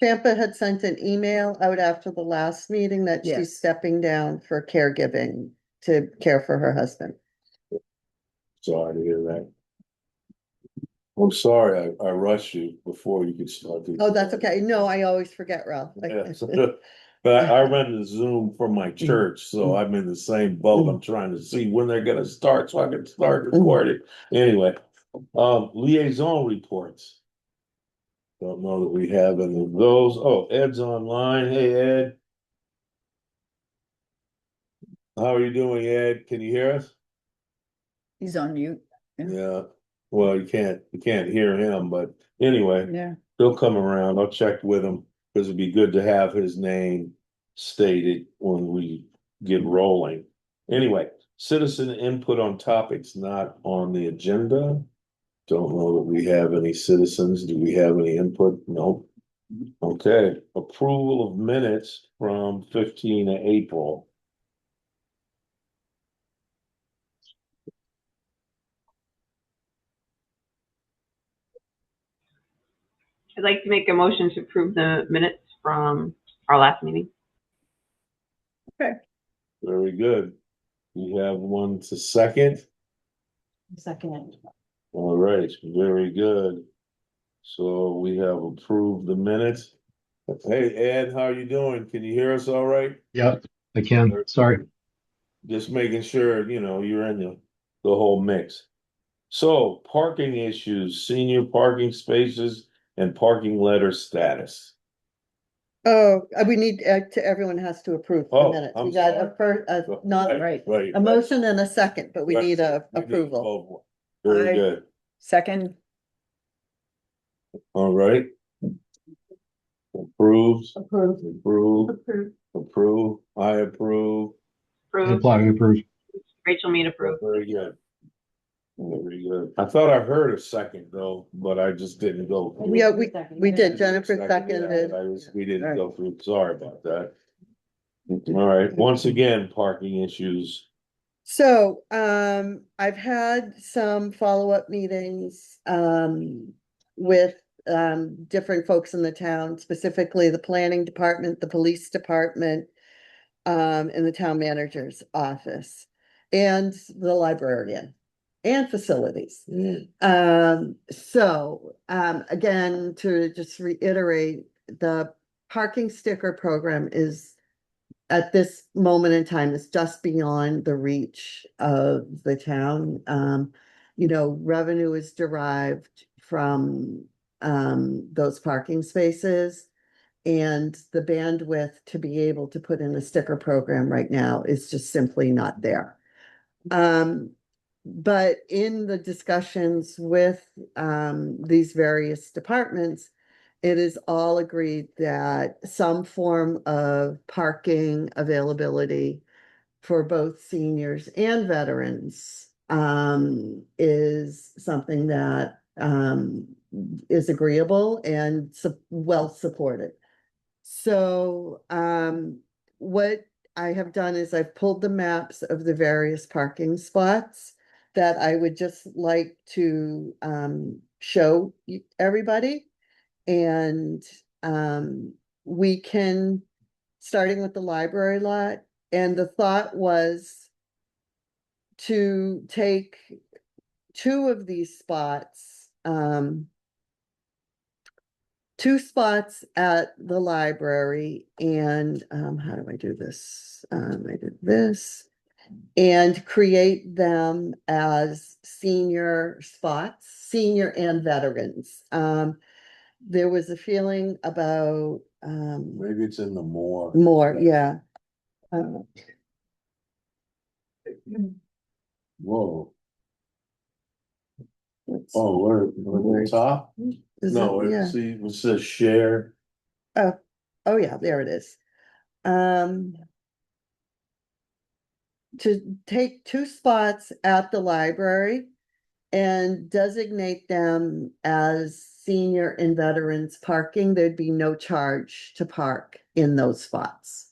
Champa had sent an email out after the last meeting that Yes. she's stepping down for caregiving to care for her husband. Sorry to hear that. I'm sorry, I rushed you before you could start. Oh, that's okay. No, I always forget, Ralph. Yeah, but I run the Zoom for my church, so I'm in the same boat. I'm trying to see when they're gonna start so I can start recording. Anyway, liaison reports. Don't know that we have any of those. Oh, Ed's online. Hey, Ed. How are you doing, Ed? Can you hear us? He's on mute. Yeah. Well, you can't hear him, but anyway. Yeah. He'll come around. I'll check with him because it'd be good to have his name stated when we get rolling. Anyway, citizen input on topics not on the agenda. Don't know that we have any citizens. Do we have any input? Nope. Okay, approval of minutes from 15 April. I'd like to make a motion to approve the minutes from our last meeting. Very good. We have one to second. Second. All right, very good. So we have approved the minutes. Hey, Ed, how are you doing? Can you hear us all right? Yep, I can. Sorry. Just making sure, you're in the whole mix. So parking issues, senior parking spaces and parking letter status. Oh, we need to, everyone has to approve the Oh, minutes. I'm We got sorry. a first, not Right. Right. a motion and a second, but we Right. need a We need approval. both. Very Aye. good. Second, All right. Approved, Approved. approve, Approved. approve, I approve. And Approved. Plotting approved. Rachel Mead approved. Very good. Very good. I thought I heard a second though, but I just didn't go. through. Yeah, we did. Jennifer Yeah, seconded. we didn't go through. Sorry about that. All right, once again, parking issues. So, I've had some follow-up meetings, with, different folks in the town, specifically the planning department, the police department, and the town manager's office, and the librarian, and facilities. Again, to just reiterate, the parking sticker program is at this moment in time is just beyond the reach of the town. Revenue is derived from those parking spaces. And the bandwidth to be able to put in a sticker program right now is just simply not there. But in the discussions with these various departments, it is all agreed that some form of parking availability for both seniors and veterans is something that is agreeable and well supported. So what I have done is I've pulled the maps of the various parking spots that I would just like to show everybody. And we can, starting with the library lot, and the thought was to take two of these spots, two spots at the library, and how do I do this? I did this, and create them as senior spots, senior and veterans. There was a feeling about Maybe it's in the more. more, yeah. Whoa, Let's- oh, we're at the Where's- top? is No, it- yeah. see, it says share. Oh, yeah, there it is. To take two spots at the library and designate them as senior and veterans parking, there'd be no charge to park in those spots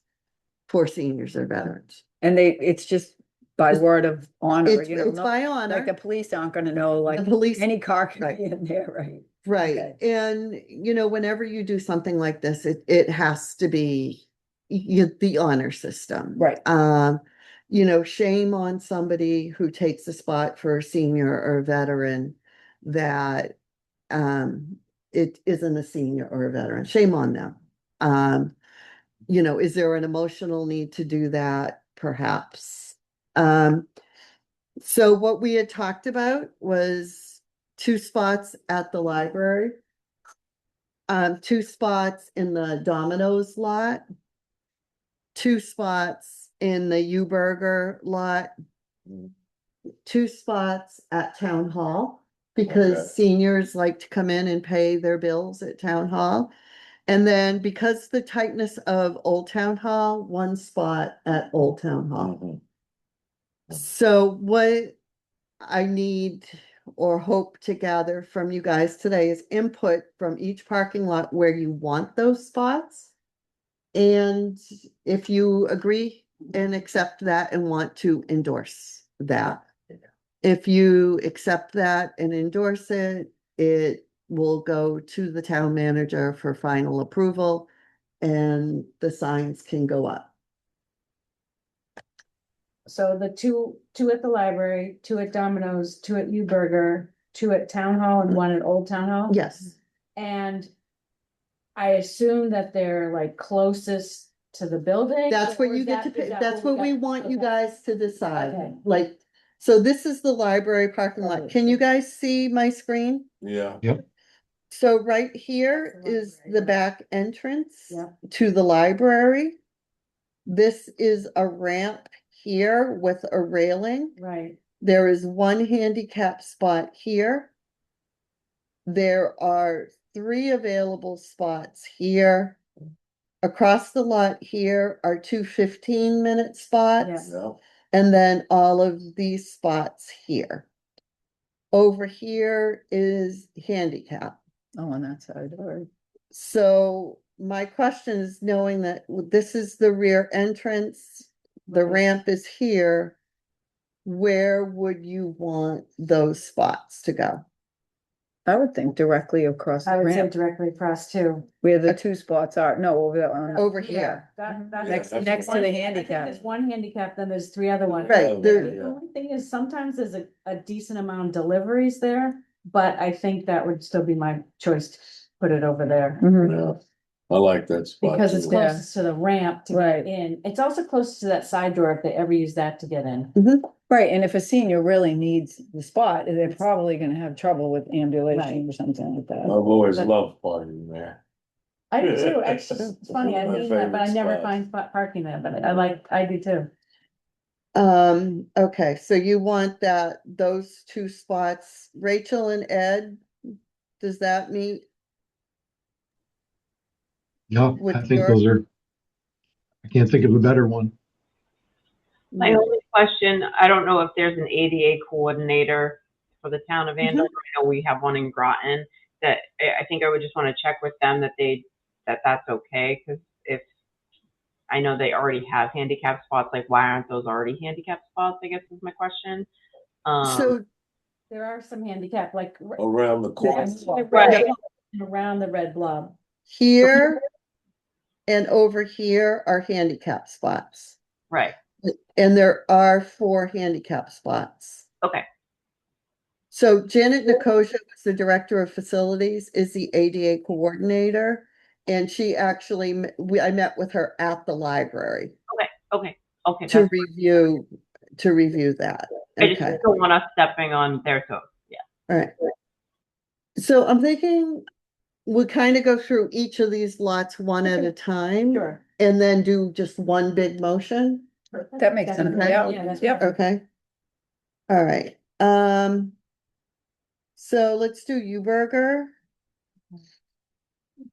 for seniors or veterans. and it's just by It's- word of honor, It's by like the honor. police aren't gonna know, like The police, any car can right. be in there, right? Right, Okay. and whenever you do something like this, it has to be the honor system. Right. Shame on somebody who takes a spot for a senior or a veteran that it isn't a senior or a veteran. Shame on them. Is there an emotional need to do that? Perhaps. So what we had talked about was 2 spots at the library. 2 spots in the Domino's lot. 2 spots in the U-Burger lot. 2 spots at Town Hall, Okay. because seniors like to come in and pay their bills at Town Hall. And then because the tightness of Old Town Hall, 1 spot at Old Town Hall. Mhm. So what I need or hope to gather from you guys today is input from each parking lot where you want those spots. And if you agree and accept that and want to endorse that. If you accept that and endorse it, it will go to the town manager for final approval and the signs can go up. So the two at the library, 2 at Domino's, 2 at U-Burger, 2 at Town Hall and 1 at Old Town Hall? Yes, And I assume that they're like closest to the building? that's or where you is get to that- pick, is that that's what we got? want you Okay. guys to decide. Okay. Like, so this is the library parking lot. Can you guys see my screen? Yeah, So right here That's the is library, the yeah. back entrance Yeah. to the library. This is a ramp here with a railing. Right, There is 1 handicap spot here. There are 3 available spots here. Across the lot here are 2 15-minute spots. yeah. And then all of these spots here. Over here is handicap. Oh, on that side, or, So my question is, knowing that this is the rear entrance, the Right. ramp is here, where would you want those spots to go? I would think directly across I the would say ramp, directly across too. where the 2 spots are, no, over there on. Over Yeah, here. that's. Next, that's next to one- the I think handicap. There's 1 handicap, then there's 3 other ones. Right, there- The only thing is sometimes there's a decent amount of deliveries there, but I think that would still be my choice to put it over there. Mhm. Yeah, I like that spot. Because it's too. Yeah. closest to the ramp to Right. get in. It's also close to that side door if they ever use that to get in. Right, and if a senior really needs the spot, they're probably gonna have trouble with ambulation or something like I've that. always loved parking there. I do too. It's just it's funny. I My mean that, but I favorite never spot. find parking there, but I do too. Okay, so you want those 2 spots, Rachel and Ed, does that meet? No, With I think your- those are, I can't think of a better one. My only question, I don't know if there's an ADA coordinator for the town of Andover. I know we have one in Groton, that I think I would just want to check with them that's okay, because if, I know they already have handicap spots, like why aren't those already handicap spots, I guess is my question. So, There are some handicap, like Around the corner. Right. around the red blob. here and over here are handicap spots. Right, And there are 4 handicap spots. okay, So Janet Nicosia was the director of facilities, is the ADA coordinator. And she actually, I met with her at the library okay, to that's, review that. I just Okay, don't want us stepping on their toes, yeah. all right. So I'm thinking we kind of go through each of these lots one at a time. Sure. And then do just one big motion. That makes sense, Okay. yeah, that's yep. perfect. Okay. All right, so let's do U-Burger.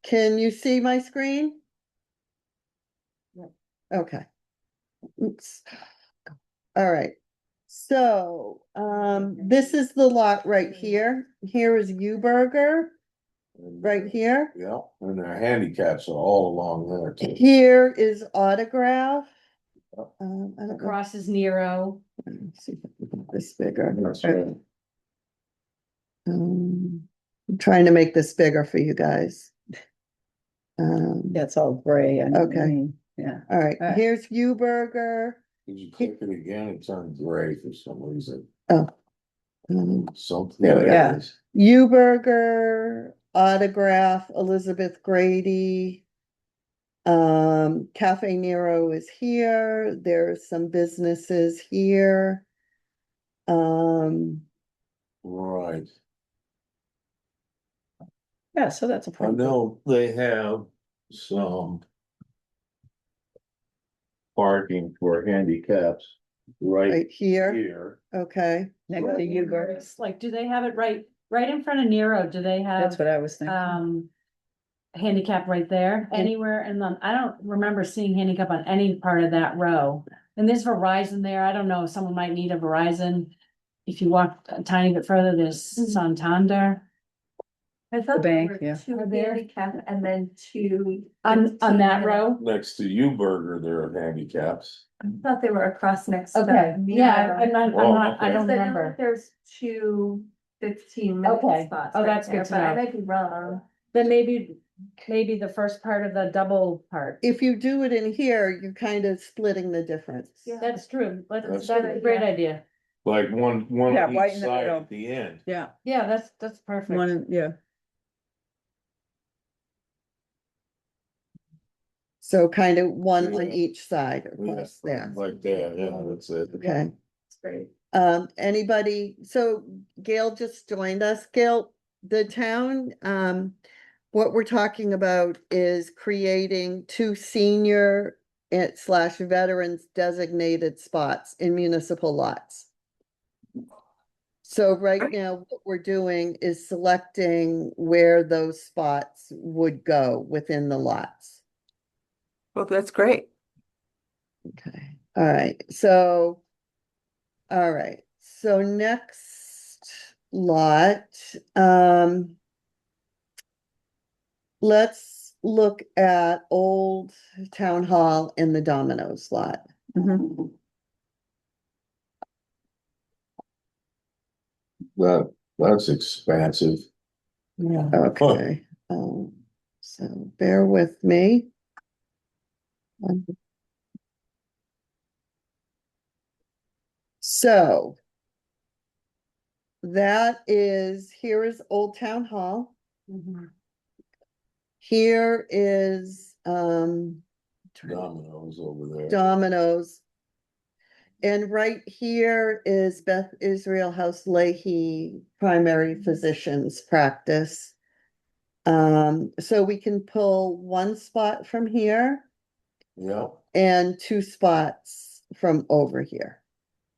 Can you see my screen? Yep. Okay. Oops. All right. So, this is the lot right here. Here is U-Burger, right here. Yeah, and their handicaps are all along there too. Here is Autograph. I don't know. Across is Nero. Let's see if I can make this bigger. That's right. Um, I'm trying to make this bigger for you guys. Yeah, it's all gray. Okay. Yeah. All right, Alright. here's Uberger. Did you click it again? It turned gray for some reason. Um, Something. There we go. Yeah. Uberger, Autograph, Elizabeth Grady. Cafe Nero is here. There's some businesses here. Right. Yeah, so that's a I problem. know they have some parking for handicaps right right here, here. okay. Next to Uber. It's like, do they have it right in front of Nero? Do they That's have, what I was thinking. handicap right there anywhere? And then I don't remember seeing handicap on any part of that row. And there's Verizon there. I don't know, someone might need a Verizon. If you walk a tiny bit further, there's Santander. I thought The there bank, were yeah. two Are there? handicap and then two. On 15 that minute- row? Next to U Burger, there are handicaps. I thought they were across next to. Okay, yeah, Nero. I'm not, Oh, I okay. don't Because I know remember. that there's two 15-minute Okay. spots. Oh, right that's there, good to but I know. might be wrong. Then maybe the first part of the double part. If you do it in here, you're kind of splitting the difference. Yeah. That's true. That's That's a true. great idea. Like one Yeah, on right each in the side middle. at the end. Yeah, Yeah, that's perfect. one, yeah. So kind of one on Yeah. each side Yeah, across there, like that, yeah, that's it. okay. It's great. Anybody, so Gail just joined us. Gail, the town, what we're talking about is creating 2 senior slash veterans designated spots in municipal lots. So right now, what we're doing is selecting where those spots would go within the lots. Well, that's great. Okay, all right, so next lot, let's look at Old Town Hall and the Domino's lot. Mhm. That's expansive. Yeah. Okay, so bear with me. So that is, here is Old Town Hall. Mhm. Here is, Domino's over there. Domino's. And right here is Beth Israel House Leahy Primary Physician's Practice. So we can pull 1 spot from here Yeah, and 2 spots from over here.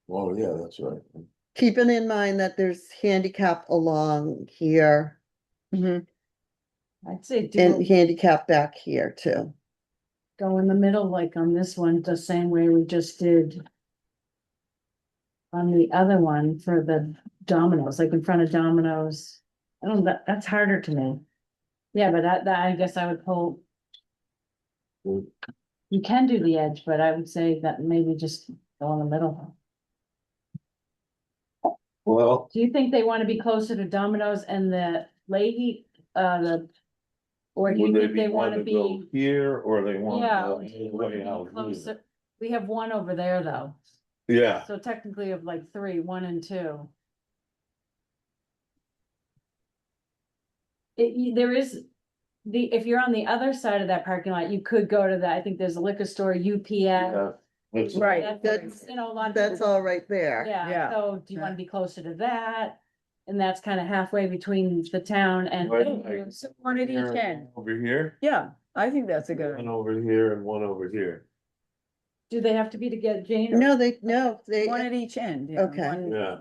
oh, yeah, that's right. Keeping in mind that there's handicap along here Mhm. I'd say and do, handicap back here too. go in the middle, like on this one, the same way we just did. On the other one for the Domino's, like in front of Domino's. I don't, that's harder to me. Yeah, but that I guess I would pull. Mm. You can do the edge, but I would say that maybe just go in the middle. Well, Do you think they want to be closer to Domino's and the Leahy, or do you would they think be they want wanting to to go be? here or they want to Yeah. go or do all you the wanna way be out here? closer? We have one over there, though, Yeah, so technically of like 3, 1 and 2. There is if you're on the other side of that parking lot, you could go to that, I think there's a liquor store, UPS. yeah. It's- Right. That's- You know, a lot of. That's people- all right there. Yeah, Yeah. so do you wanna be closer to that? And that's kind of halfway between the town and. Right. So one at each Here, end. Over here, Yeah, I think that's a good. one over here and one over here. Do they have to be to get Jane? or- No, they, One at each end, yeah. Okay. one- Yeah,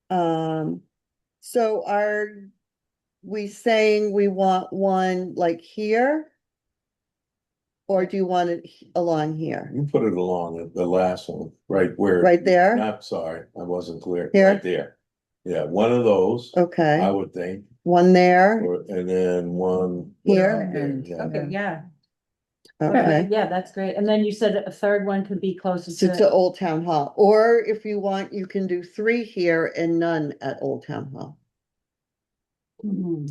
Yeah. So are we saying we want one like here? Or do you want it along here? you put it along the last one, right where. Right there? I'm sorry, I wasn't clear. Here? Right there. Yeah, one of those, I Okay, would think, one there, and then one. Here? there, And- yeah. Okay, yeah, okay. yeah, that's great. And then you said a third one could be closer So to to, Old Town Hall, or if you want, you can do 3 here and none at Old Town Hall. Mhm.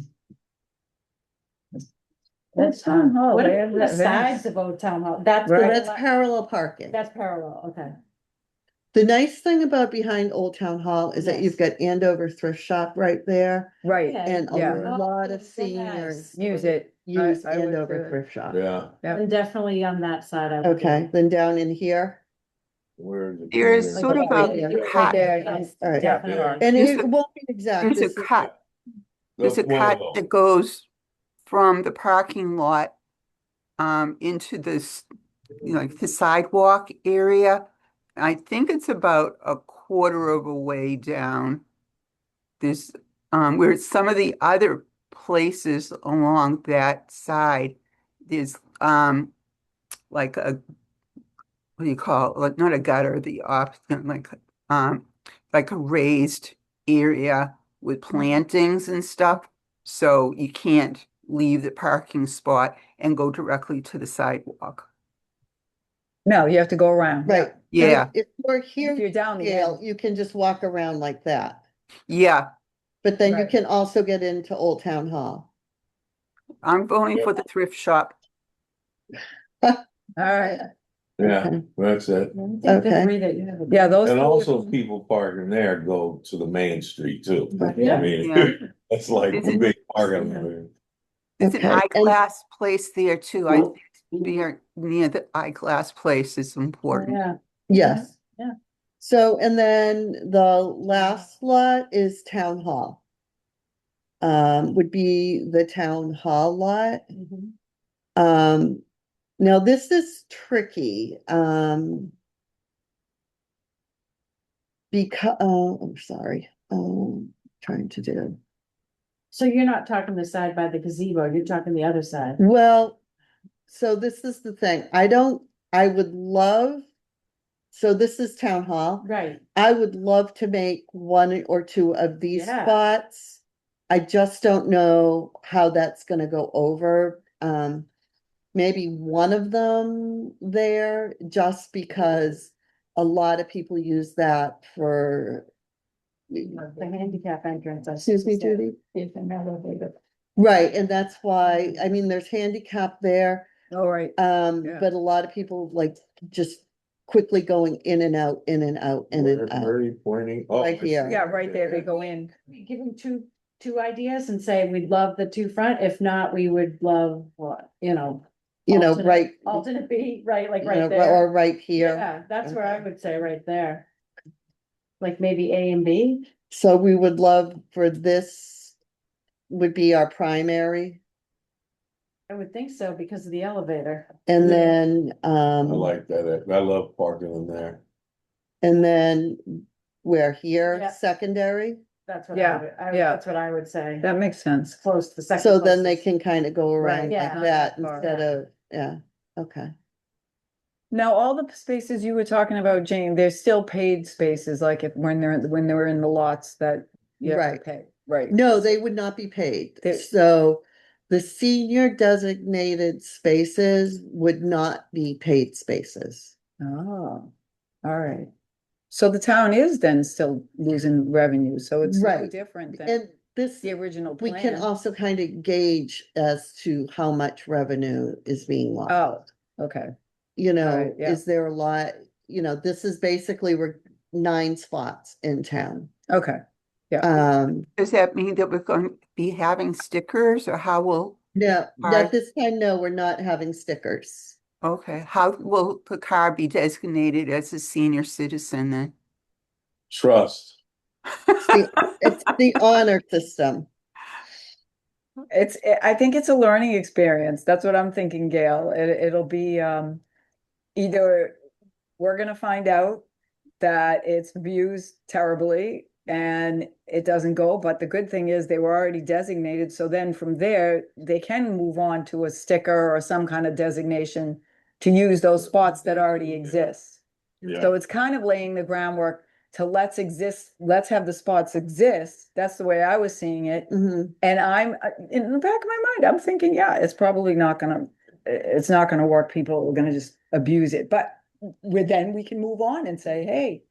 That's town hall. What where's are the that sides Venice? of Old Town Hall? That's. So Right. that's parallel parking. That's parallel, okay. The nice thing about behind Old Town Hall is that you've Yes. got Andover Thrift Shop right there. Right, Okay. And a Yeah. lot Oh, of so seniors nice. use it. use I would Andover too. Thrift Shop. Yeah, Yeah. And definitely on that side. I would Okay, do. then down in here, where is it? There is Like sort of right a here. Right cut, there. Yes, All right. definitely. and There's it a- won't be exact. there's a this is- cut. There's a One of cut those. that goes from the parking lot into this, like the sidewalk area. I think it's about a quarter of a way down. There's where some of the other places along that side, there's like a, what do you call it? Like, not a gutter, the opposite, like a raised area with plantings and stuff. So you can't leave the parking spot and go directly to the sidewalk. No, you have to go around. Right. Yeah, If you're here, If you're down the Gail, end. you can just walk around like that. yeah. But then you Right. can also get into Old Town Hall. I'm voting for the thrift shop. All right. Yeah, Okay. that's it. Okay. Yeah, those. And two- also people parking there go to the main street too. I Yeah. mean, Yeah. it's like It's a in- big parking lot. There's an Okay, and- eyeglass place there too. I think being near the eyeglass place is important. Yeah. Yes. Yeah. So, and then the last lot is Town Hall. Would be the Town Hall lot. Mhm. Now this is tricky, because, I'm sorry, trying to do. So you're not talking the side by the gazebo, you're talking the other side. Well, so this is the thing, I would love, so this is Town Hall. Right. I would love to make one or two of these Yeah. spots. I just don't know how that's gonna go over. Maybe one of them there, just because a lot of people use that for. The handicap entrance. I Excuse me, said. Judy? If an elevator. Right, and that's why, I mean, there's handicap there, All right. Yeah. but a lot of people like just quickly going in and out, in and out, in Where and out. are you pointing? Oh, Right I see. here. Yeah, right there, they go in. Give them two ideas and say, we'd love the two front, if not, we would love what, You know, alternate- right, alternate B, right, like you right know, there. or right here. Yeah, that's where I Okay. would say right there. Like maybe A and B. So we would love for this would be our primary, I would think so because of the elevator. and then, I like that. I love parking in there. and then we're here, Yeah. secondary. That's what Yeah, yeah. that's what I would say. That makes sense. Close to the second. So then they closest. can kind of go Right, around yeah, like not that that far. instead of, yeah, okay. Now, all the spaces you were talking about, Jane, they're still paid spaces, like if, when they're in the lots that you have to Right. pay, right? No, they would not be paid. They- So the senior designated spaces would not be paid spaces. Oh, all right. So the town is then still losing revenue, so it's no Right. different than And this, the original we plan. can also kind of gauge as to how much revenue is being lost. Oh, okay. You know, Right, yeah. is there a lot, this is basically, we're 9 spots in town. Okay, Does that mean that we're going to be having stickers or how will, No, Alright. at this time, no, we're not having stickers. okay, how will the car be designated as a senior citizen then? Trust. It's the honor system. I think it's a learning experience. That's what I'm thinking, Gail. It'll be, either we're gonna find out that it's abused terribly and it doesn't go, but the good thing is they were already designated, so then from there, they can move on to a sticker or some kind of designation to use those spots that already exist. Yeah. So it's kind of laying the groundwork to let's have the spots exist. That's the way I was seeing it. Mhm. And I'm, in the back of my mind, I'm thinking, yeah, it's probably not gonna work. People are gonna just abuse it, but then we can move on and say, hey,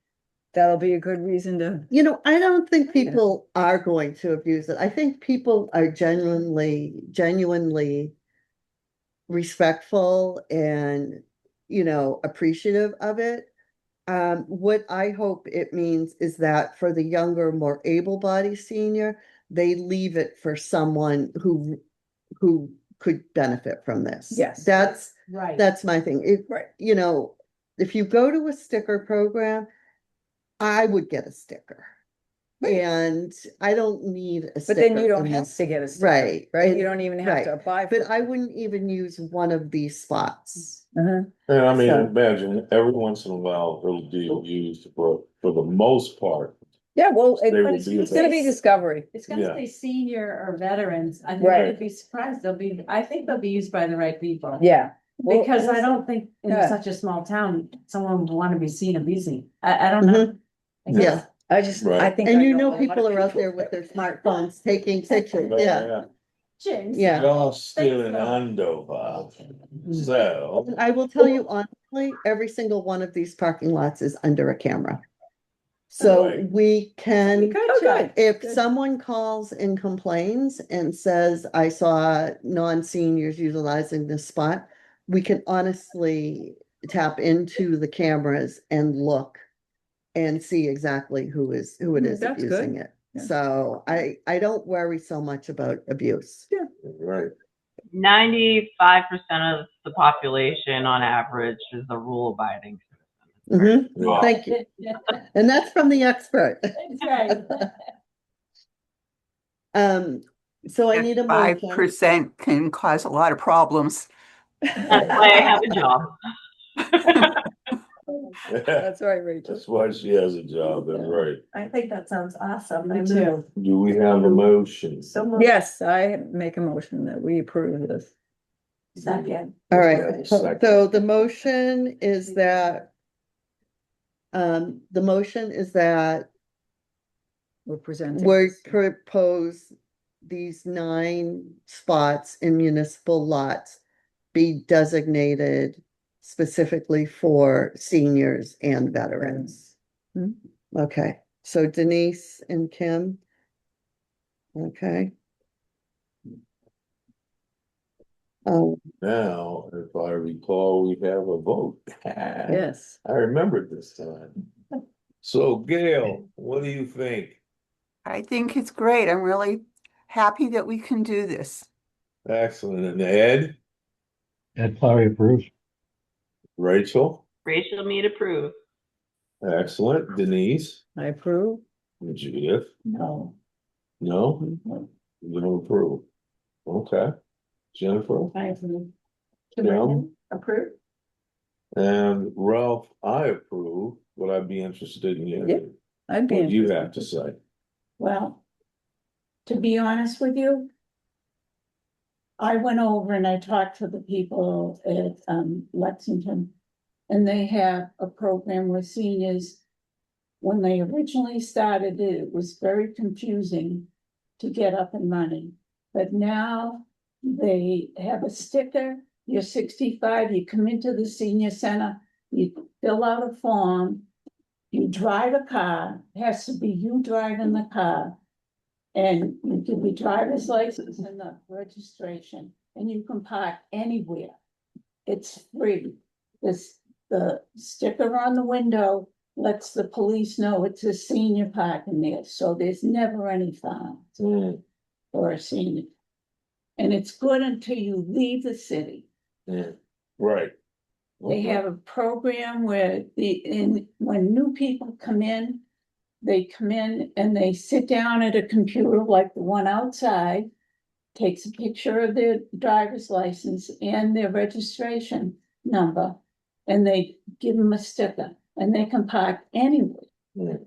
that'll be a good reason to, You know, I don't think Yeah. people are going to abuse it. I think people are genuinely respectful and, appreciative of it. What I hope it means is that for the younger, more able-bodied senior, they leave it for someone who could benefit from this. Yes. Right. That's my thing. If, Right. if you go to a sticker program, I would get a sticker. Right. And I don't need a but sticker. then you don't in have this- to get a sticker. Right. Right, you and- don't even have right. to apply for But I it. wouldn't even use one of these spots. Mhm. And I mean, So- imagine every once in a while it'll be used for the most part. Yeah, well, They will it's be gonna be discovery. It's gonna Yeah. say senior or veterans. I think Right. I'd be surprised. I think they'll be used by the right people. Yeah. Well, Because I don't think in Yeah. such a small town, someone would want to be seen abusing. I don't know. I guess- Yeah. I just, I Right. think. And I you a know, lot of people are out people there with that- their smartphones taking pictures. Yeah. James. Yeah. Y'all still in so. Andover. So, And I will tell you honestly, every single one of these parking lots is under a camera. So Right. we can, Oh, good. if Good. someone calls and complains and says, I saw non-seniors utilizing this spot, we can honestly tap into the cameras and look and see exactly who it is That's good. abusing it. Yeah. So I don't worry so much about abuse. right. 95% of the population on average is a rule abiding. Mhm. Wow. Thank you. And that's from the expert. That's right. So I need a motion. 5% can cause a lot of problems. That's why I have a job. That's right, Rachel. That's why she has a job, that's right. I think that sounds awesome. Me too. Do we have a motion? So moved. Yes, I make a motion that we approve this. Second. All Yeah, right, second. so the motion is that We're presenting. we this. propose these 9 spots in municipal lots be designated specifically for seniors and veterans. Mhm. Okay, so Denise and Kim. Okay. Now, if I recall, we have a vote. Yes. I remembered this time. So Gail, what do you think? I think it's great. I'm really happy that we can do this. Excellent. And Ed, Ed Flowey approves. Rachel, Rachel Mead approve. excellent. Denise, I approve. Judith, No. no, you don't approve. Okay. Jennifer I approve. Yeah. Approve. and Ralph, I approve. Would I be interested in Yep. hearing I'd be what you interested. have to say? Well, to be honest with you, I went over and I talked to the people at Lexington, and they have a program with seniors. When they originally started it, it was very confusing to get up and running. But now they have a sticker, you're 65, you come into the senior center, you fill out a form, you drive a car, it has to be you driving the car. And you give your driver's license and the registration, and you can park anywhere. It's free. The sticker on the window lets the police know it's a senior parking there, so there's never any fines Mm, for a senior. And it's good until you leave the city. mm, right. They Okay. have a program where when new people come in, they come in and they sit down at a computer like the one outside, takes a picture of their driver's license and their registration number, and they give them a sticker, and they can park anywhere. Mm.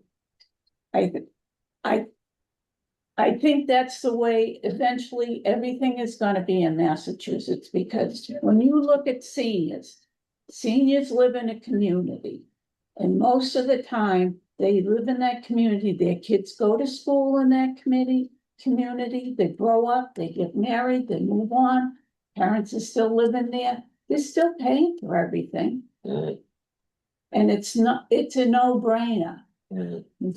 I think that's the way eventually everything is gonna be in Massachusetts, because when you look at seniors live in a community. And most of the time, they live in that community, their kids go to school in that community, they grow up, they get married, they move on. Parents are still living there, they're still paying for everything. Mm. And it's a no-brainer.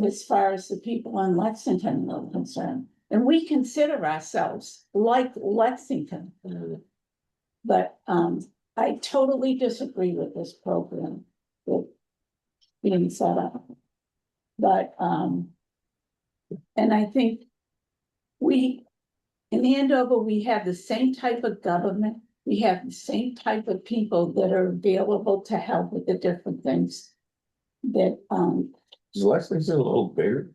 as far as the people in Lexington are concerned. And we consider ourselves like Lexington. But I totally disagree with this program that's being set up. But and I think in Andover, we have the same type of government. We have the same type of people that are available to help with the different things that Is Lexington a little bigger?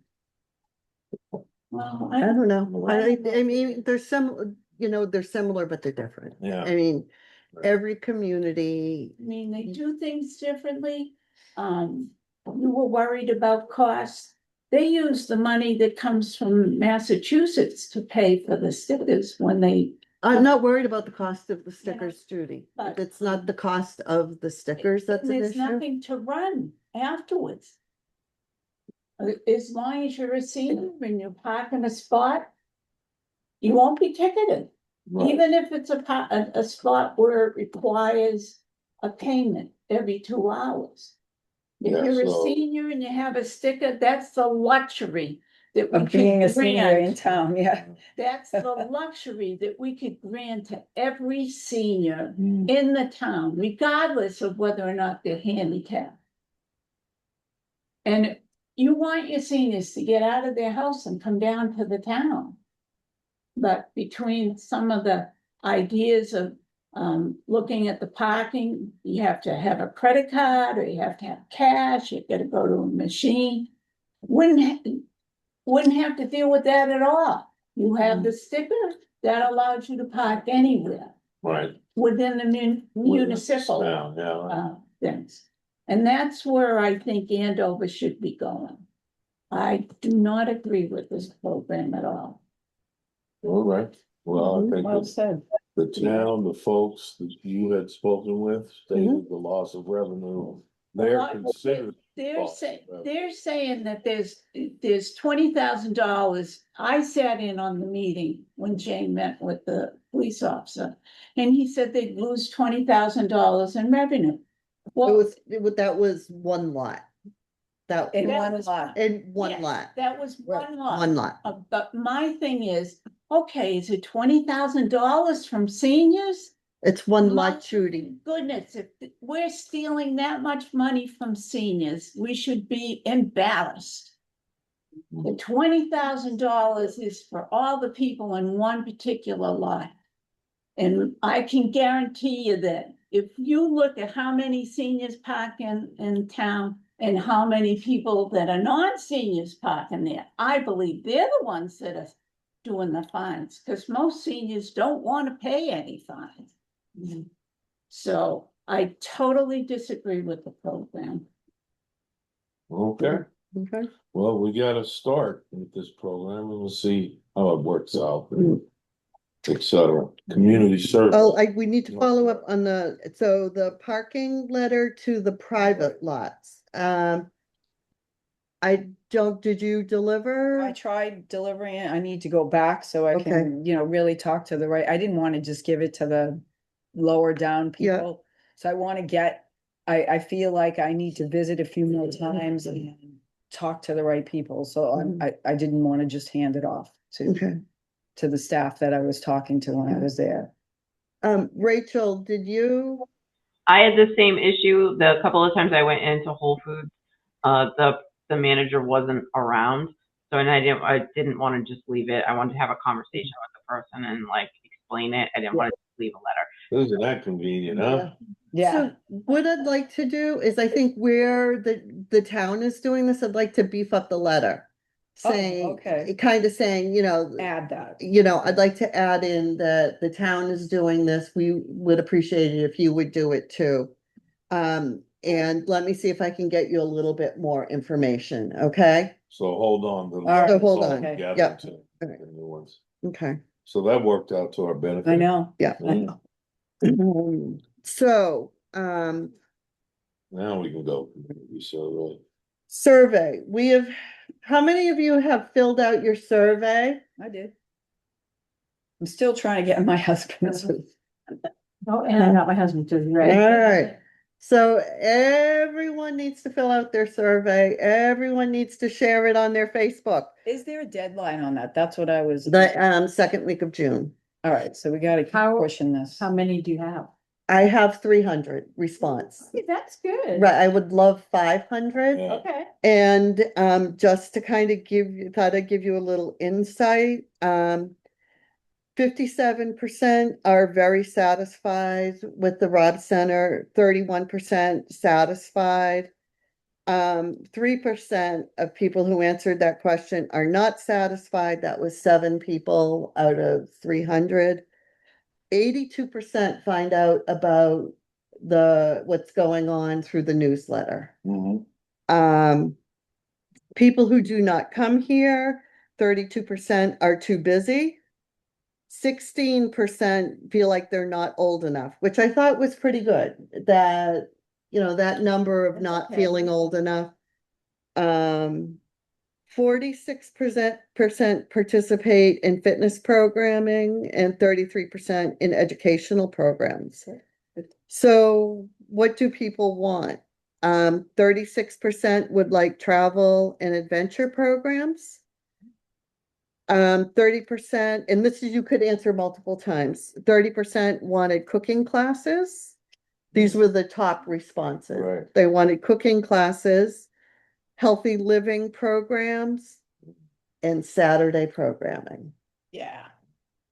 well, I don't know. I don't mean, they're they're similar, but they're different. Yeah. I mean, every community, mean, they do things differently. You were worried about costs. They use the money that comes from Massachusetts to pay for the stickers when they. I'm not worried about the cost of the stickers, Judy. But- It's not the cost of the stickers that's an There's issue. nothing to run afterwards. As long as you're a senior and you park in a spot, you won't be ticketed. Even if it's a spot where it requires a payment every 2 hours. If Yeah, you're a so- senior and you have a sticker, that's the luxury that we Of being a could senior in grant. town, yeah. That's the luxury that we could grant to every senior in the town, regardless of whether or not they're handicapped. And you want your seniors to get out of their house and come down to the town. But between some of the ideas of looking at the parking, you have to have a credit card or you have to have cash, you gotta go to a machine. Wouldn't have to deal with that at all. You have the sticker that allows you to park anywhere Right. within the municipal Yeah. things. And that's where I think Andover should be going. I do not agree with this program at all. All right. Well, I think Well that said. the town, the folks that you had spoken with stated the loss of revenue. They're Well, considered. They're Loss of revenue. they're saying that there's $20,000. I sat in on the meeting when Jane met with the police officer. And he said they'd lose $20,000 in revenue. Well, That was one lot. That, In That one was lot. in one yes, lot, that was Right, one lot. one lot. But my thing is, okay, is it $20,000 from seniors? It's one My lot, Judy. Goodness, if we're stealing that much money from seniors, we should be embarrassed. The $20,000 is for all the people in one particular lot. And I can guarantee you that if you look at how many seniors park in town and how many people that are non-seniors park in there, I believe they're the ones that are doing the fines, because most seniors don't want to pay any fines. So I totally disagree with the program. Okay, Okay. well, we gotta start with this program and we'll see how it works out. Et cetera, community service. Oh, we need to follow up on the parking letter to the private lots. Did you deliver? I tried delivering it. I need to go back so I Okay. can, really talk to the right, I didn't want to just give it to the lower down Yeah. people. So I want to I feel like I need to visit a few more times and talk to the right people. So I didn't want to just hand it off Okay. to the staff that I was talking to when I was there. Rachel, did you? I had the same issue. The couple of times I went into Whole Foods, the manager wasn't around. So, and I didn't want to just leave it. I wanted to have a conversation with the person and explain it. I didn't want to just leave a letter. Isn't that convenient, huh? Yeah, So what I'd like to do is I think where the town is doing this, I'd like to beef up the letter. Oh, Saying, okay. kind of saying, add that. I'd like to add in that the town is doing this. We would appreciate it if you would do it too. And let me see if I can get you a little bit more information, okay? So hold on. right, so hold on. Okay. Yep. To the new ones. Okay. So that worked out to our benefit. I know. Yeah. I know. So, Now we can go community survey. survey, how many of you have filled out your survey? I did. I'm still trying to get my husband's. Oh, and I got my husband to, All right? right. So everyone needs to fill out their survey. Everyone needs to share it on their Facebook. Is there a deadline on that? That's what I was. The second week of June. All right, so we gotta keep How- pushing this. How many do you have? I have 300 response. Okay, that's good. Right, I would love 500. Yeah. Okay. And just to kind of thought I'd give you a little insight. 57% are very satisfied with the Rob Center, 31% satisfied. 3% of people who answered that question are not satisfied. That was 7 people out of 300. 82% find out about what's going on through the newsletter. Mhm. People who do not come here, 32% are too busy. 16% feel like they're not old enough, which I thought was pretty good. That, that number of That's not okay. feeling old enough. 46% participate in fitness programming and 33% in educational programs. So what do people want? 36% would like travel and adventure programs. 30%, and this is, you could answer multiple times. 30% wanted cooking classes. These were the top responses. Right. They wanted cooking classes, healthy living programs, and Saturday programming. Yeah.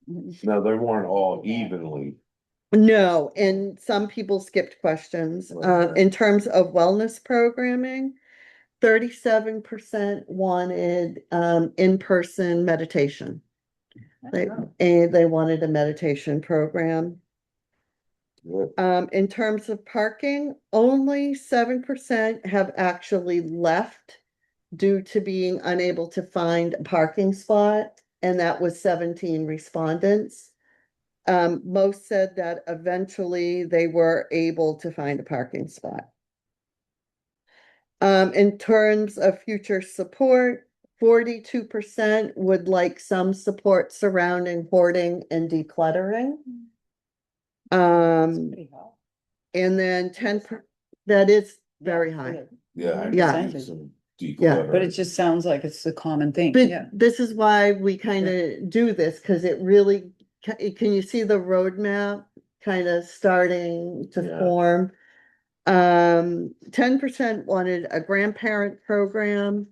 No, they weren't all evenly. No, and some people skipped questions. In terms of wellness programming, 37% wanted in-person meditation. They wanted a meditation program. Good. In terms of parking, only 7% have actually left due to being unable to find a parking spot, and that was 17 respondents. Most said that eventually they were able to find a parking spot. In terms of future support, 42% would like some support surrounding hoarding and decluttering. Pretty high. And then that is very Yeah, high. good. Yeah. I Yeah. need some Yeah. But it decluttering. just sounds like it's a common thing, But yeah. this is why we kind of do this, because it really, can you see the roadmap kind of starting to Yeah. form? 10% wanted a grandparent program.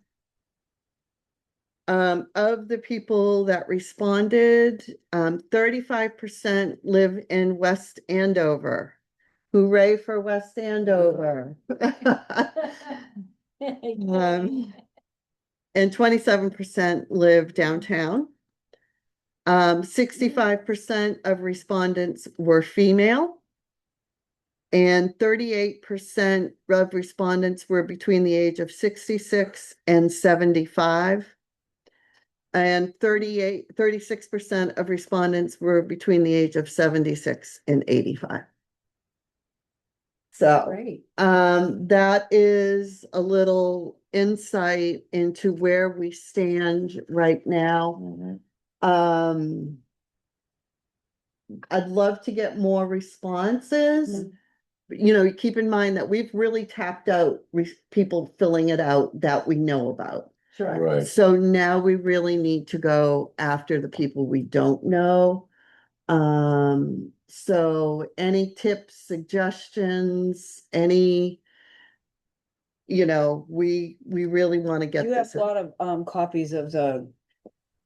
Of the people that responded, 35% live in West Andover. Hooray for West Andover. And 27% live downtown. 65% of respondents were female. And 38% of respondents were between the age of 66 and 75. And 36% of respondents were between the age of 76 and 85. So, Great. that is a little insight into where we stand right now. I'd love to get more responses. Keep in mind that we've really tapped out people filling it out that we know about. Sure. Right. So now we really need to go after the people we don't know. So any tips, suggestions, we really want to get You have this. a lot of copies of the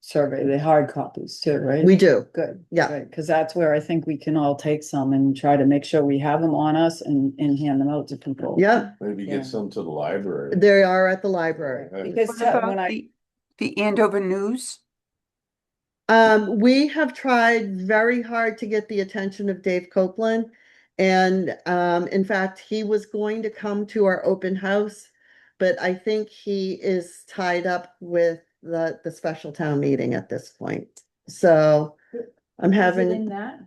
survey, the hard copies too, right? We do. Good. Yeah. Because that's where I think we can all take some and try to make sure we have them on us and hand them out to people. Yep, Maybe Yeah. get some to the library. they are at the library. Because What when about I, the Andover News? We have tried very hard to get the attention of Dave Copeland. And in fact, he was going to come to our open house, but I think he is tied up with the special town meeting at this point. So I'm Is it having in that?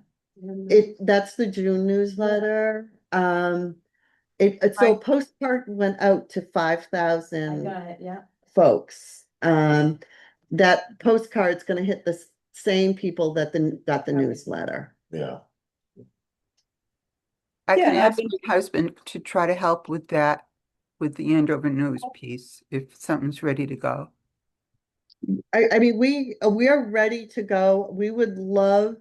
that's the June newsletter. So Right. postcard went out to I 5,000 got it, yeah. folks. That postcard's gonna hit the same people that got the newsletter. Yeah. I Yeah, can and I've ask my husband to try to help with that, with the Andover News piece, if something's ready to go. I mean, we are ready to go. We would love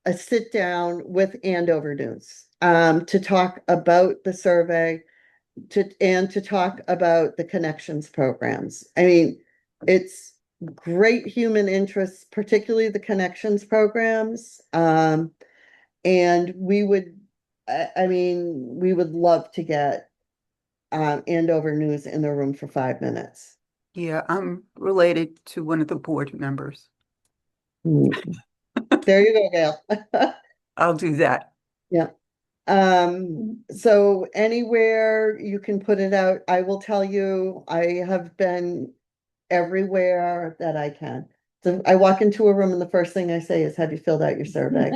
a sit down with Andover News, to talk about the survey, and to talk about the connections programs. I mean, it's great human interest, particularly the connections programs. And we would, I mean, we would love to get Andover News in the room for 5 minutes. Yeah, I'm related to one of the board members. There you go, Gail. I'll do that. Yeah. So anywhere you can put it out, I will tell you, I have been everywhere that I can. So I walk into a room and the first thing I say is, have you filled out your survey?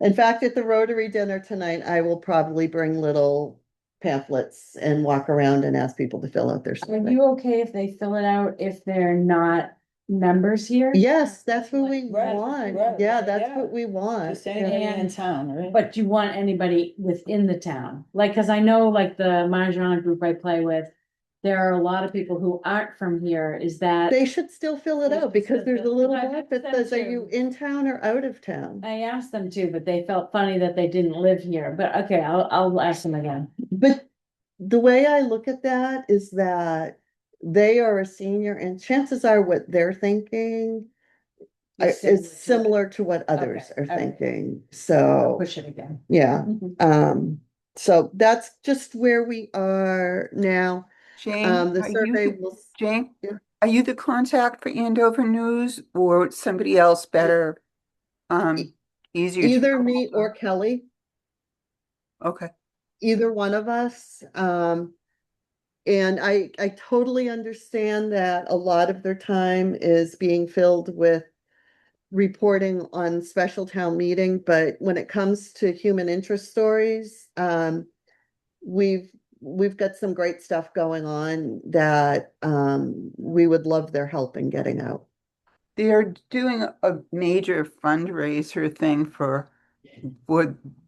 In fact, at the Rotary dinner tonight, I will probably bring little pamphlets and walk around and ask people to fill out their Are survey. you okay if they fill it out if they're not members here? Yes, that's what we Right, want. right, Yeah, right, that's yeah. what we want. Just anybody in And- town, right? But you want anybody within the town? Like, cause I know like the Mahjong group I play with, there are a lot of people who aren't from here. Is that? They should still fill it They out should because still there's a fill- little I box asked that them says, are to. you in town or out of town? I asked them to, but they felt funny that they didn't live here. But okay, I'll ask them again. But the way I look at that is that they are a senior and chances are what they're thinking is similar to what others Okay, are all right. thinking. I'll So, push it again. yeah, Mhm. so that's just where we are now. Jane, The are survey you, will, Jane, Yeah. are you the contact for Andover News or somebody else better? Easier to either get me hold or of? Kelly, Okay, either one of us. And I totally understand that a lot of their time is being filled with reporting on special town meeting, but when it comes to human interest stories, we've got some great stuff going on that, we would love their help in getting out. they're doing a major fundraiser thing for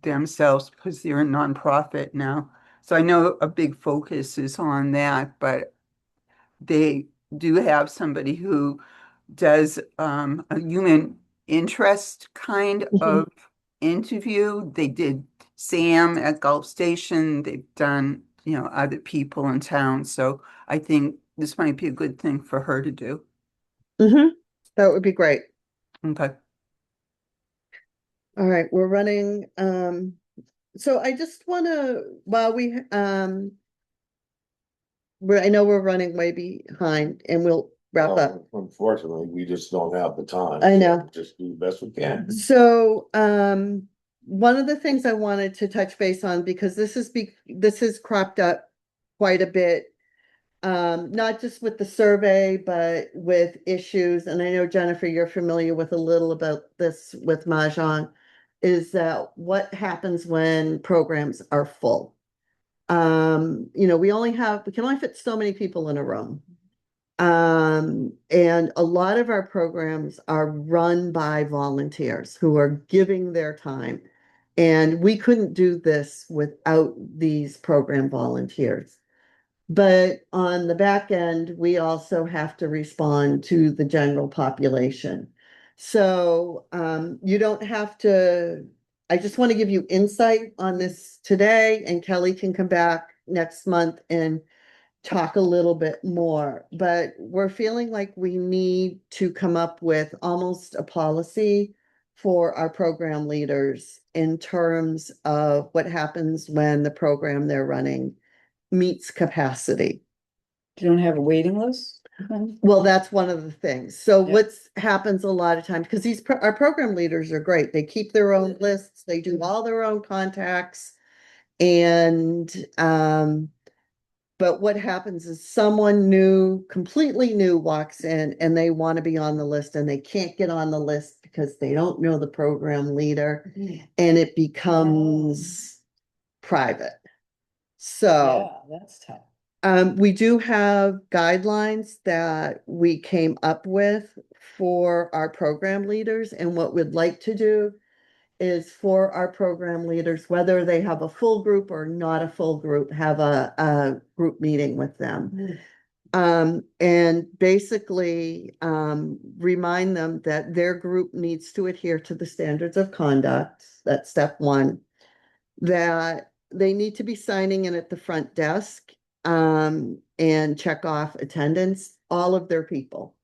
themselves because they're a nonprofit now. So I know a big focus is on that, but they do have somebody who does a human interest kind Mhm. of interview. They did Sam at Gulf Station. They've done, other people in town. So I think this might be a good thing for her to do. That would be great. Okay. All right, we're running, so I just wanna, while I know we're running way behind and we'll wrap up. Unfortunately, we just don't have the time. I know. so Just do the best we can. So, one of the things I wanted to touch base on, because this has cropped up quite a bit. Not just with the survey, but with issues, and I know Jennifer, you're familiar with a little about this with Mahjong, is that what happens when programs are full? We can only fit so many people in a room. And a lot of our programs are run by volunteers who are giving their time. And we couldn't do this without these program volunteers. But on the back end, we also have to respond to the general population. So, you don't have to, I just want to give you insight on this today, and Kelly can come back next month and talk a little bit more, but we're feeling like we need to come up with almost a policy for our program leaders in terms of what happens when the program they're running meets capacity. You don't have a waiting list? Well, that's one of the things. So Yeah. what's happens a lot of times, because our program leaders are great. They keep their own lists, they do all their own contacts. And, but what happens is someone new, completely new walks in and they want to be on the list and they can't get on the list because they don't know the program leader and it becomes private. So. Yeah, that's tough. We do have guidelines that we came up with for our program leaders, and what we'd like to do is for our program leaders, whether they have a full group or not a full group, have a group meeting with them. And basically, remind them that their group needs to adhere to the standards of conduct. That's step one. That they need to be signing in at the front desk, and check off attendance. All of their people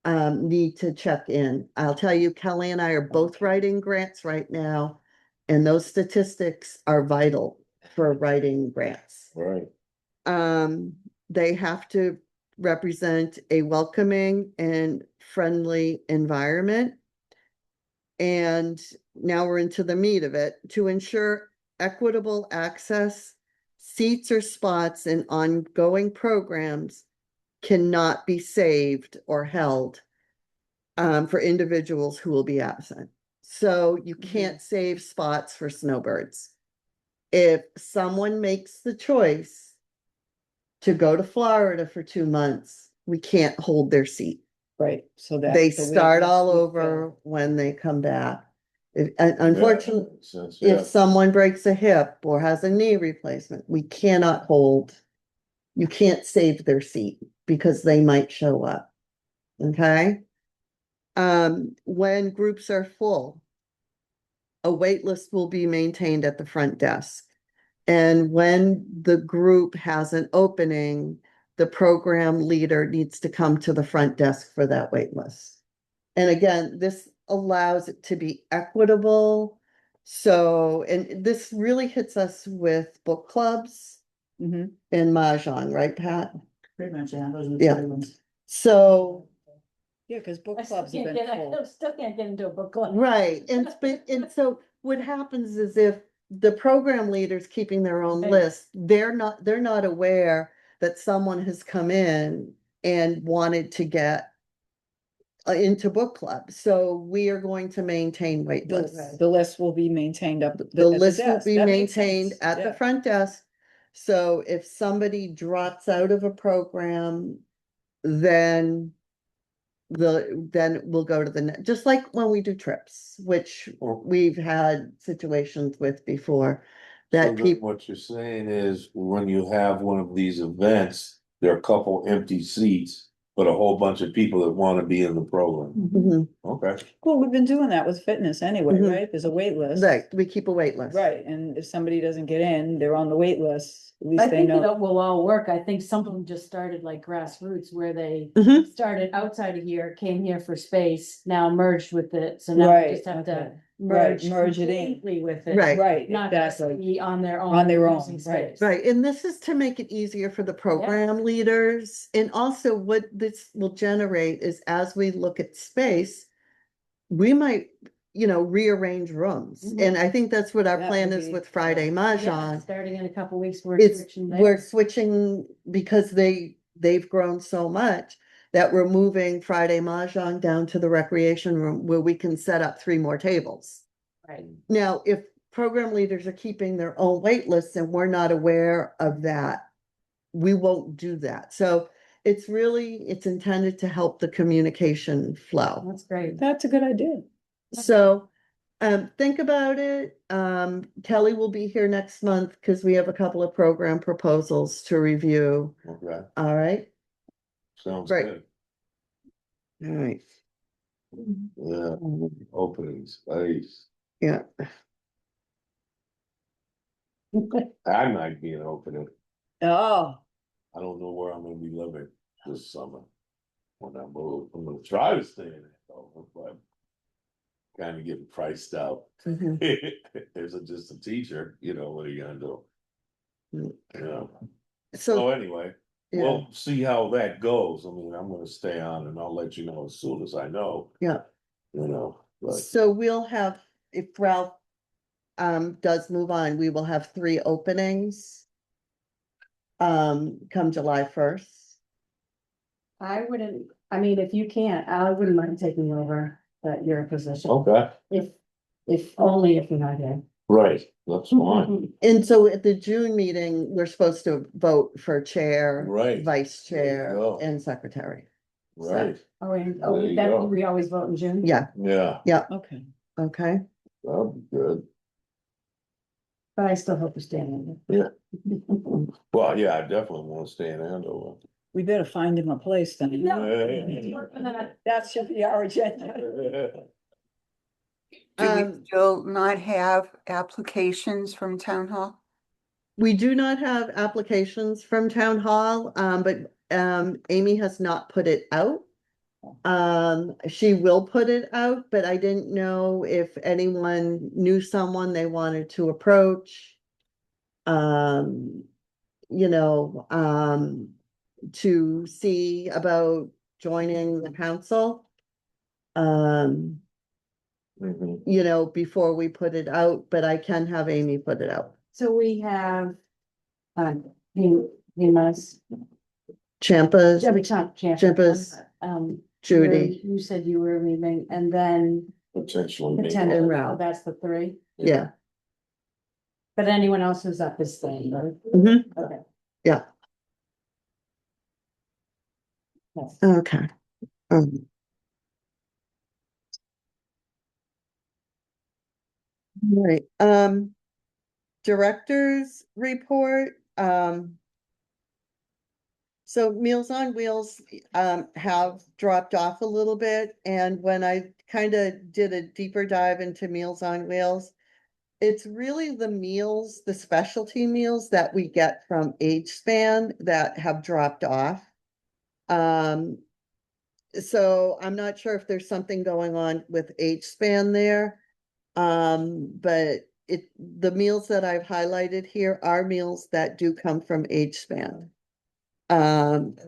need to check in. I'll tell you, Kelly and I are both writing grants right now, and those statistics are vital for writing grants. Right. They have to represent a welcoming and friendly environment. And now we're into the meat of it. To ensure equitable access, seats or spots in ongoing programs cannot be saved or held for individuals who will be absent. So you can't save spots for snowbirds. If someone makes the choice to go to Florida for 2 months, we can't hold their seat. Right, so that. They the start waitlist all would over when they come back. Yeah, Unfortunately, makes sense, yeah. if someone breaks a hip or has a knee replacement, we cannot hold. You can't save their seat because they might show up. Okay? When groups are full, a wait list will be maintained at the front desk. And when the group has an opening, the program leader needs to come to the front desk for that wait list. And again, this allows it to be equitable. So, and this really hits us with book clubs Mhm. and Mahjong, right, Pat? Pretty much, yeah, those are Yeah. the ones. So, Yeah, because book I still clubs have can't been get, full. I still can't get into a book club. right, and so what happens is if the program leader's keeping their own Right. list, they're not aware that someone has come in and wanted to get into book club. So we are going to maintain wait lists. The list will be maintained up. The at list will desk. be That makes maintained sense. at the Yeah. front desk. So if somebody drops out of a program, then we'll go to the just like when we do trips, which we've had situations with before. So That then people, what you're saying is when you have one of these events, there are a couple empty seats, but a whole bunch of people that want to be in the program. Mhm, Okay. Well, we've been doing that with fitness anyway, Mhm. right? There's a wait list. right, we keep a wait list. Right, and if somebody doesn't get in, they're on the wait list, at I least they think know. it will all work. I think some of them just started like grassroots where they Mhm. started outside of here, came here for space, now merged with it. So now Right, they just have to okay. Right, merge merge it in. completely with it. Right. Right, Not just exactly. be on their own. On their own, using right. space. Right, and this is to make it easier for the program leaders. And also what this will generate is as we look at space, we might, rearrange rooms. Mhm. And I think that's what our That plan would is be- with Friday Yeah, Mahjong. starting in a couple weeks, we're It's, switching we're there. switching because they've grown so much that we're moving Friday Mahjong down to the recreation room where we can set up 3 more tables. Right. Now, if program leaders are keeping their own wait lists and we're not aware of that, we won't do that. So it's intended to help the communication flow. That's great. That's a good idea. So, think about it. Kelly will be here next month because we have a couple of program proposals to review. Okay, All right, sounds Right. good. all right. Yeah, opening space. Yeah, I might be an opening. Oh, I don't know where I'm gonna be living this summer. When I move, I'm gonna try to stay in it though, but kind of getting priced out. mhm. There's just a teacher, what are you gonna do? Mm. Yeah. So, So anyway, yeah, we'll see how that goes. I mean, I'm gonna stay on and I'll let you know as soon as I know. Yeah. But so we'll have, if Ralph does move on, we will have 3 openings come July 1st. I wouldn't, I mean, if you can't, I wouldn't mind taking over your position. okay, If only if you're not here. right, that's fine. And so at the June meeting, we're supposed to vote for chair, Right. vice There you chair, go. and secretary. Right, Oh, There you go. we always vote in June? Yeah, yeah. okay. okay. That'll be good. But I still hope you stay in Yeah. there. Well, yeah, I definitely want to stay in Andover. We better find him a place then. That should be our agenda. Do we Um, still not have applications from town hall? We do not have applications from town hall, but Amy has not put it out. She will put it out, but I didn't know if anyone knew someone they wanted to approach. Um, you know, to see about joining the council. Um, Mhm. you know, before we put it out, but I can have Amy put it out. So we have, Dimas, Champa's, Champa's, Judy, you said you were leaving, and then Potentially. maybe. potential, And oh, Ralph. that's the three, yeah. but anyone else who's up is staying, right? Mhm. Okay. Yeah. Yes. Okay. Right, directors report, so Meals on Wheels, have dropped off a little bit, and when I kind of did a deeper dive into Meals on Wheels, it's really the meals, the specialty meals that we get from Age Span that have dropped off. Um, so I'm not sure if there's something going on with Age Span there. But the meals that I've highlighted here are meals that do come from Age Span. And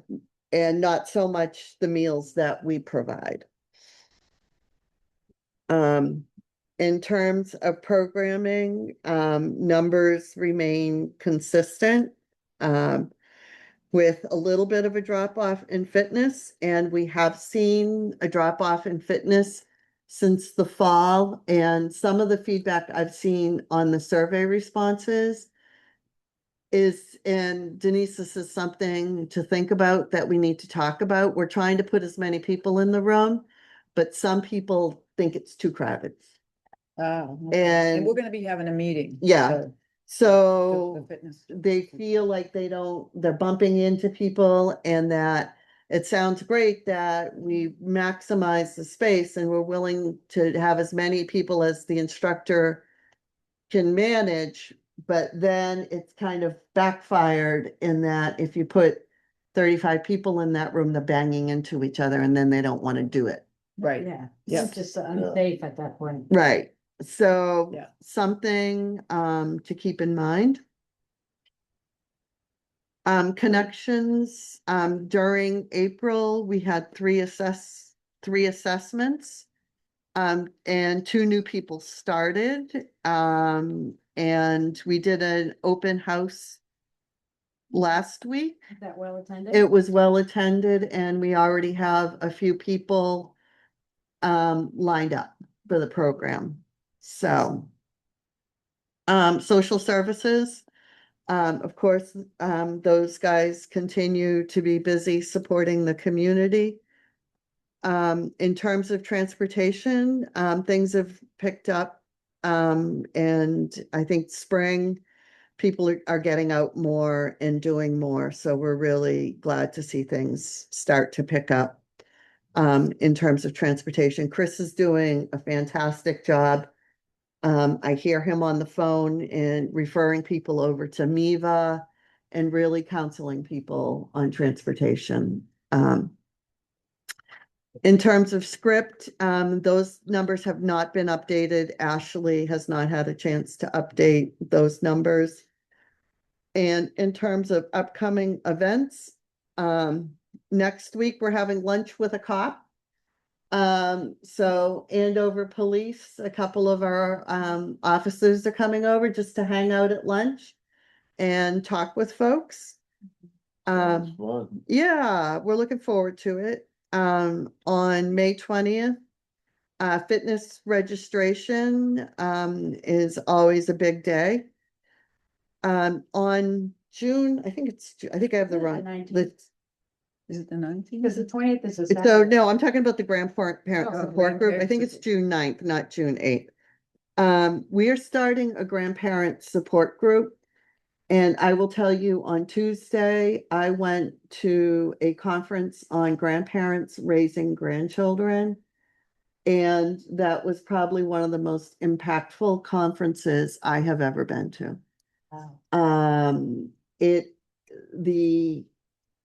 not so much the meals that we provide. In terms of programming, numbers remain consistent. With a little bit of a drop off in fitness, and we have seen a drop off in fitness since the fall, and some of the feedback I've seen on the survey responses is, and Denise, this is something to think about that we need to talk about. We're trying to put as many people in the room, but some people think it's too crowded. Oh, And we're gonna be having a meeting. Yeah. so, So the fitness. they feel like they're bumping into people, and that it sounds great that we maximize the space and we're willing to have as many people as the instructor can manage, but then it's kind of backfired in that if you put 35 people in that room, they're banging into each other and then they don't want to do it. Right, Yeah, Yeah. it's just unsafe at that point. Right, so Yeah. something to keep in mind. Connections, during April, we had three assessments. And 2 new people started, and we did an open house last week. Is that well attended? It was well attended, and we already have a few people lined up for the program. So social services, of course, those guys continue to be busy supporting the community. In terms of transportation, things have picked up. And I think spring, people are getting out more and doing more. So we're really glad to see things start to pick up. In terms of transportation, Chris is doing a fantastic job. I hear him on the phone and referring people over to MIVA and really counseling people on transportation. In terms of script, those numbers have not been updated. Ashley has not had a chance to update those numbers. And in terms of upcoming events, next week we're having lunch with a cop. So Andover Police, a couple of our officers are coming over just to hang out at lunch and talk with folks. Sounds fun. Yeah, we're looking forward to it. On May 20th, fitness registration is always a big day. On June, I think I have the wrong. 19th. Is it the 19th? Because the 20th is a So Saturday. no, I'm talking about the grandparent Oh, support group. I think it's grandparents. June 9th, not June 8th. We are starting a grandparent support group. And I will tell you, on Tuesday, I went to a conference on grandparents raising grandchildren. And that was probably one of the most impactful conferences I have ever been to. The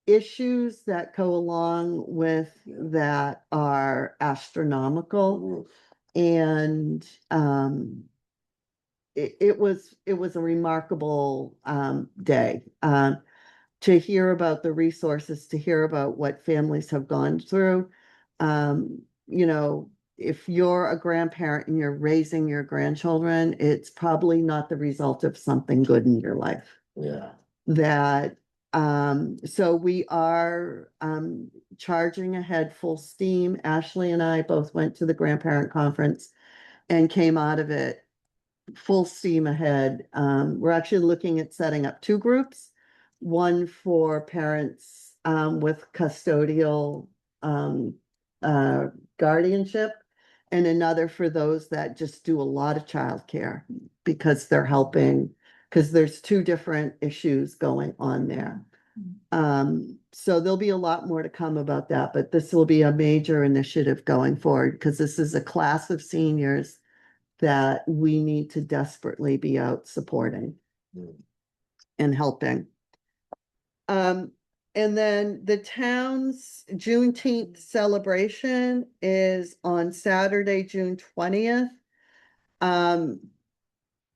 issues that go along with that are astronomical. And it was a remarkable day to hear about the resources, to hear about what families have gone through. You know, if you're a grandparent and you're raising your grandchildren, it's probably not the result of something good in your life. Yeah. That so we are charging ahead full steam. Ashley and I both went to the grandparent conference and came out of it full steam ahead. We're actually looking at setting up two groups, one for parents with custodial guardianship, and another for those that just do a lot of childcare because they're helping, because there's two different issues going on there. So there'll be a lot more to come about that, but this will be a major initiative going forward because this is a class of seniors that we need to desperately be out supporting and helping. And then the town's Juneteenth celebration is on Saturday, June 20th.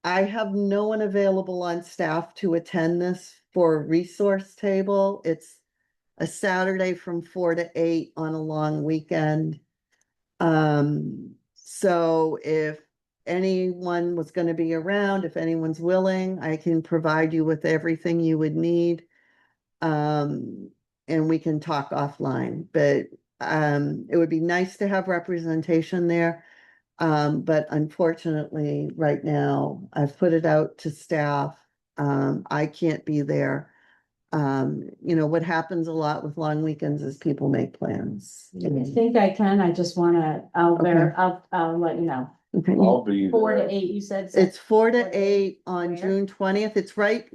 I have no one available on staff to attend this for a resource table. It's a Saturday from 4 to 8 on a long weekend. So if anyone was going to be around, if anyone's willing, I can provide you with everything you would need. And we can talk offline, but it would be nice to have representation there. But unfortunately, right now, I've put it out to staff. I can't be there. You know, what happens a lot with long weekends is people make plans. I think I can, I just wanna, I'll let you know. Okay. I'll be 4 there. to 8, you said? It's 4 to 4 to 8 on Where? June 20th.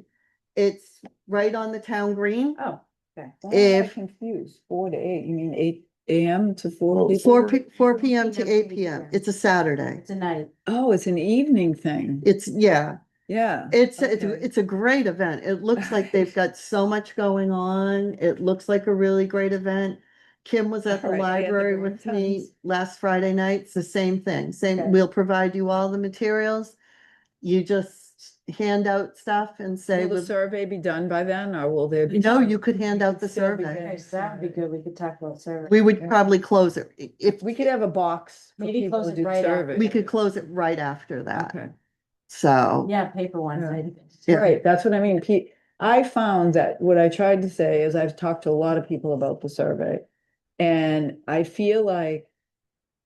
It's right on the town green. Oh, okay. Why am I If- confused? 4 to 8, you mean 8 AM to 4 Oh, p.m.? 4 p.m. to 8 p.m. It's a Saturday. It's a night. Oh, it's an evening thing. Yeah, Yeah. it's Okay. a great event. It looks like they've got so much going on. It looks like a really great event. Kim was at the Alright, I had the library wrong with me times. last Friday night. It's the same thing. Okay. We'll provide you all the materials. You just hand out stuff and say, Will the survey be done by then, or will there be? no, you could hand out the Still be survey. there. Okay, so that would be good. We could talk about service. We would Yeah. probably close it. If We could have a box for Maybe people close to it do the right after. survey. we could close it right after that. Okay. So, Yeah, paper ones. Yeah. I think. Yeah. Right, that's what I mean. I found that what I tried to say is I've talked to a lot of people about the survey. And I feel like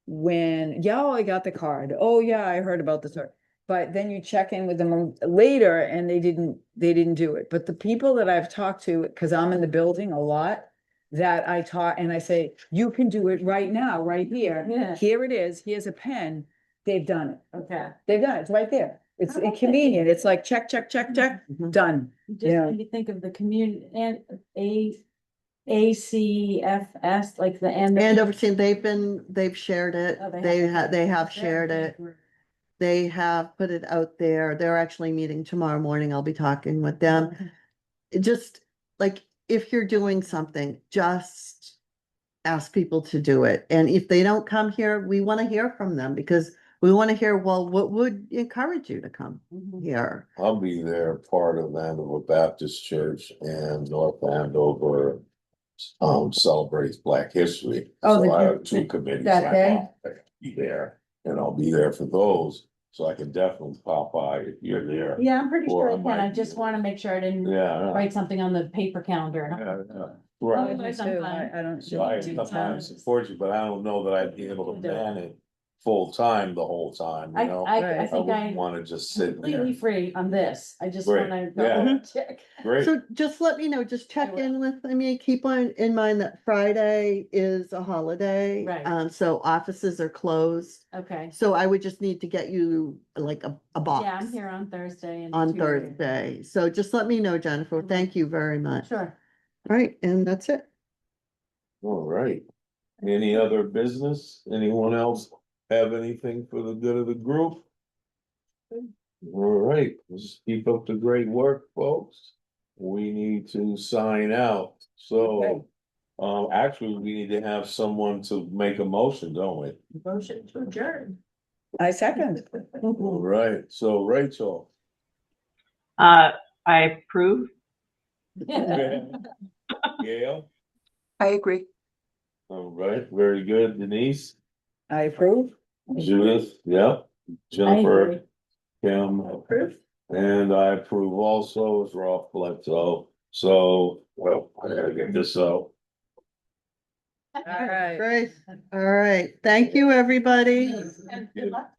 I got the card. Oh, yeah, I heard about the survey. But then you check in with them later and they didn't do it. But the people that I've talked to, because I'm in the building a lot, that I taught and I say, you can do it right now, right here. Yeah. Here it is. Here's a pen. They've done it. Okay. They've done it. It's right there. It's Oh, okay. convenient. It's like check, check, check, check, Mhm. done. Just Yeah. made me think of the community and ACFS, like the end. and overseen, they've shared it. Oh, They have shared it. They have put it out there. They're actually meeting tomorrow morning. I'll be talking with them. Just like, if you're doing something, just ask people to do it. And if they don't come here, we want to hear from them because we want to hear, well, what would encourage you to come here? I'll be there, part of Andover Baptist Church and North Andover celebrates Black History. Oh, So the- I have two committees. that I'm day? on. I can be there, and I'll be there for those, so I can definitely pop by if you're there. Yeah, I'm pretty Or sure I I can. might I be just able- want to make sure I didn't Yeah, write something on the paper calendar. yeah, Oh, right. but I sometime. don't. So I sometimes support you, but I don't know that I'd be able to Do it. man it full-time the whole time, you know? I Right. think wouldn't I'm wanna just sit completely there. free on this. I just Great. wanna Yeah. go check. Great, So just let me know, just check in with me, keep in mind that Friday is a holiday. Right. So offices are closed. Okay. So I would just need to get you like a box. Yeah, I'm here on Thursday and On Tuesday. Thursday. So just let me know, Jennifer. Mhm. Thank you very much. Sure. All right, and that's it. all right. Any other business? Anyone else have anything for the good of the group? All right, let's keep up the great work, folks. We need to sign out, so. Actually, we need to have someone to make a motion, don't we? Motion to adjourn. I second. All right, so Rachel. I approve. Gail, I agree. all right, very good. Denise, I approve. Judith, yeah, I Jennifer, agree. Kim, Approve. and I approve also as Ralph Bledsoe. So, well, I gotta get this out. All right. Great. All right. Thank you, everybody. And good luck.